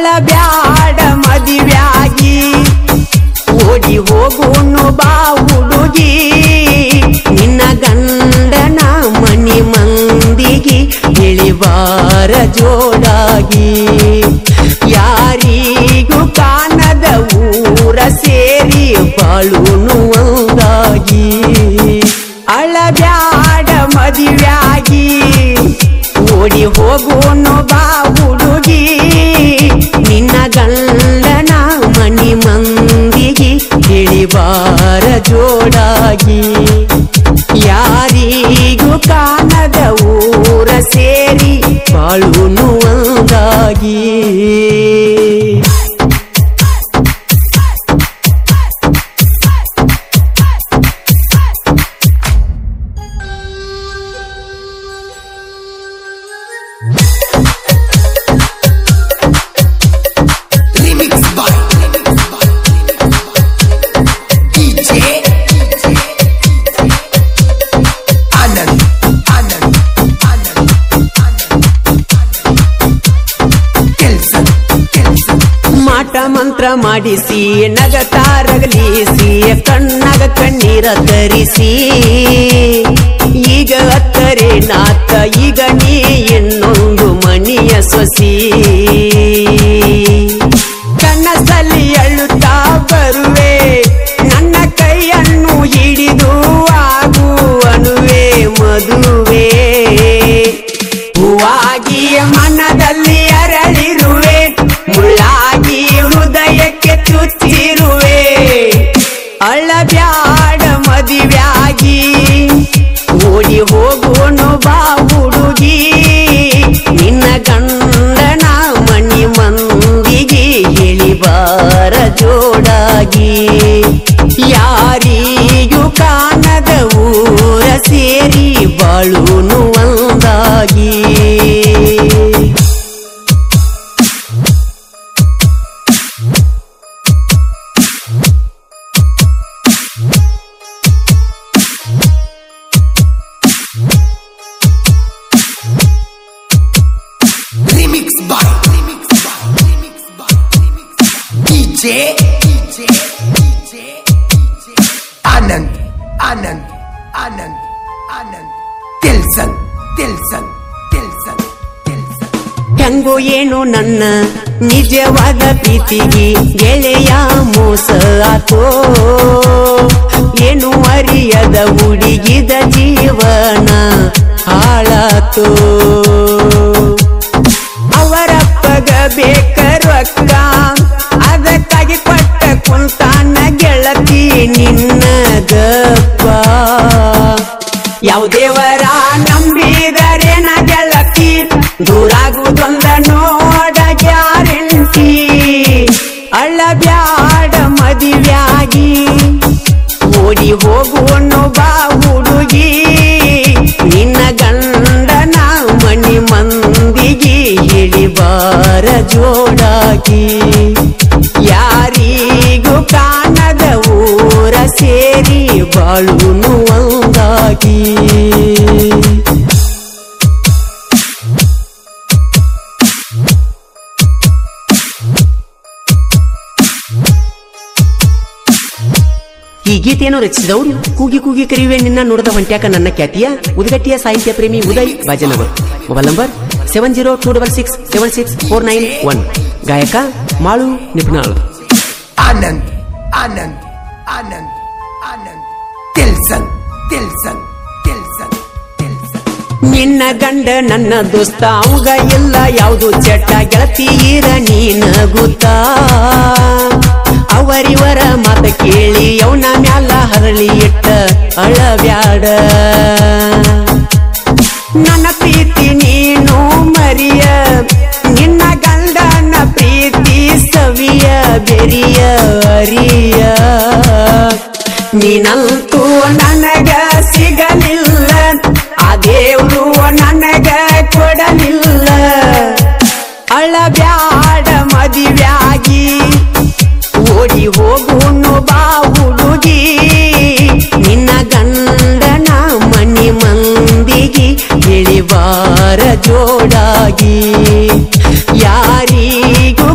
ಅಳಬ್ಯಾಡ ಮದುವ್ಯಾಗಿ ಓಡಿ ಹೋಗೋನು ಬಾ ಹುಡುಗಿ ನಿನ್ನ ಗಂಡನ ಮನಿ ಮಂದಿಗೆ ಇಳಿವಾರ ಜೋಡಾಗಿ ಯಾರಿಗೂ ಕಾಣದ ಊರ ಸೇರಿ ಬಾಳುನು ಒಂದಾಗಿ ಅಳಬ್ಯಾಡ ಮದುವ್ಯಾಗಿ ಓಡಿ ಹೋಗೋನು ಬಾ ಹುಡುಗಿ ನಿನ್ನ ಗಂಡನ ಮನಿ ಮಂದಿಗೆ ಇಳಿವಾರ ಜೋಡಾಗಿ ಯಾರಿಗೂ ಕಾಣದ ಊರ ಸೇರಿ ಬಾಳುನು ಒಂದಾಗಿ ಮಂತ್ರ ಮಾಡಿಸಿ ನಗತಾರಗಲಿಸಿ ಕಣ್ಣಾಗ ಕಣ್ಣೀರ ತರಿಸಿ ಈಗ ಅತ್ತರೆ ನಾತ ಈಗ ನೀ ಇನ್ನೊಂದು ಮನಿಯ ಸೊಸಿ ಕನಸಲ್ಲಿ ಅಳುತ್ತಾ ಬರುವೆ ನನ್ನ ಕೈಯನ್ನು ಹಿಡಿದು ಆಗು ಅನುವೆ ಮದುವೆ ಹೂವಾಗಿ ಮನದಲ್ಲಿ ಅರಳಿರುವೆ ಮುಳ್ಳಾಗಿ ಹೃದಯಕ್ಕೆ ಚುಚ್ಚಿರುವೆ ಅಳಬ್ಯಾಡ ಮದುವ್ಯಾಗಿ ಓಡಿ ಹೋಗೋನು ಬಾ ಹುಡುಗಿ ನಿನ್ನ ಗಂಡನ ಮನಿ ಮಂದಿಗೆ ಇಳಿವಾರ ಜೋಡಾಗಿ ಯಾರಿಗೂ ಕಾಣದ ಊರ ಸೇರಿ ಬಾಳುನು ಒಂದಾಗಿ आनंद आनंद आनंद आनंद तिलसन तिलसन तिलसन तिलसन ಹೆಂಗೋ ಏನು ನನ್ನ ನಿಜವಾದ ಪ್ರೀತಿಗೆ ಗೆಳೆಯ ಮೋಸ ಆತೋ ಏನು ಅರಿಯದ ಹುಡುಗಿದ ಜೀವನ ಹಾಳಾತೋ ಅವರಪ್ಪಗ ಬೇಕ ರೊಕ್ಕ ಅದಕ್ಕಾಗಿ ಪಟ್ಟ ಕುಂತಾನ ಗೆಳತಿ ನಿನ್ನ ಗಪ್ಪ ಯಾವ ದೇವರ ನಂಬಿದರೆ ನ ಗೆಳತಿ ದೂರಾಗುವುದೊಂದ ನೋಡ ಗ್ಯಾರಂಟಿ ಅಳಬ್ಯಾಡ ಮದುವ್ಯಾಗಿ ಓಡಿ ಹೋಗುವನು ಬಾ ಹುಡುಗಿ ನಿನ್ನ ಗಂಡನ ಮನಿ ಮಂದಿಗೆ ಇಳಿವಾರ ಜೋಡಾಗಿ ಯಾರಿಗೂ ಕಾಣದ ಊರ ಸೇರಿ ಬಾಳುನು ಒಂದಾಗಿ ಈ ಗೀತೆಯನ್ನು ರಚಿಸಿದವರು ಕೂಗಿ ಕೂಗಿ ಕರೆಯುವೆ ನಿನ್ನ ನೋಡದ ಹೊಂಟ್ಯಾಕ ನನ್ನ ಖ್ಯಾತಿಯ ಉದ್ಗಟ್ಟಿಯ ಸಾಹಿತ್ಯ ಪ್ರೇಮಿ ಉದಯ್ ಬಾಜನವರ್ ಮೊಬೈಲ್ ನಂಬರ್ 70267649 ಗಾಯಕ ಮಾಳು ನಿಪುಣಾಳ್ आनंद आनंद आनंद आनंद तिलसन तिलसन तिलसन तिलसन ನಿನ್ನ ಗಂಡ ನನ್ನ ದೋಸ್ತ ಅವಂಗ ಇಲ್ಲ ಯಾವುದು ಚಟ್ಟ ಗೆಳತಿಯರ ನೀನ ಗೊತ್ತಾ ಅವರಿವರ ಮಾತ ಕೇಳಿ ಅವನ ಮ್ಯಾಲ ಹರಳಿ ಇಟ್ಟ ಅಳಬ್ಯಾಡ ನನ್ನ ಪ್ರೀತಿ ನೀನು ಮರಿಯ ನಿನ್ನ ಗಂಡನ ಪ್ರೀತಿ ಸವಿಯ ಬೆರಿಯ ಅರಿಯ ನೀನಂತೂ ನನಗ ಸಿಗಲಿಲ್ಲ ಆ ದೇವ್ರು ನನಗ ಕೊಡಲಿಲ್ಲ ಅಳಬ್ಯಾಡ ಮದುವ್ಯಾಗಿ ಓಡಿ ಹೋಗುನು ಬಾ ಹುಡುಗಿ ನಿನ್ನ ಗಂಡನ ಮನಿ ಮಂದಿಗೆ ಇಳಿವಾರ ಜೋಡಾಗಿ ಯಾರಿಗೂ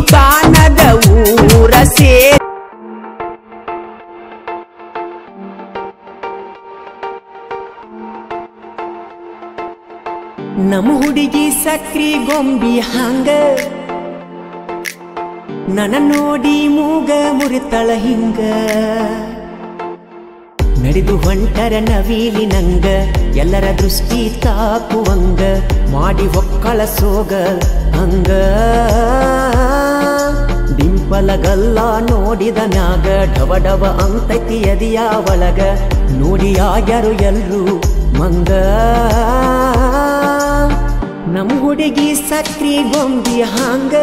ನಮ್ಮ ಹುಡುಗಿ ಸಕ್ರಿ ಗೊಂಬಿ ಹಂಗ ನನ್ನ ನೋಡಿ ಮೂಗ ಮುರಿತಳ ಹಿಂಗ ನಡೆದು ಹೊಂಟರ ನವಿಲಿ ನಂಗ ಎಲ್ಲರ ದೃಷ್ಟಿ ತಾಕುವಂಗ ಮಾಡಿ ಹೊಕ್ಕಳ ಸೋಗ ಹಂಗ ಡಿಂಪಲಗಲ್ಲ ನೋಡಿದ ಮ್ಯಾಗ ಡವ ಡವ ಅಂತೈತಿ ಎದಿಯ ಒಳಗ ನೋಡಿ ಆಗ್ಯಾರು ಎಲ್ರು ಮಂಗ ನಮ್ಮ ಹುಡುಗಿ ಸಕ್ರಿ ಗೊಂಬಿ ಹಂಗ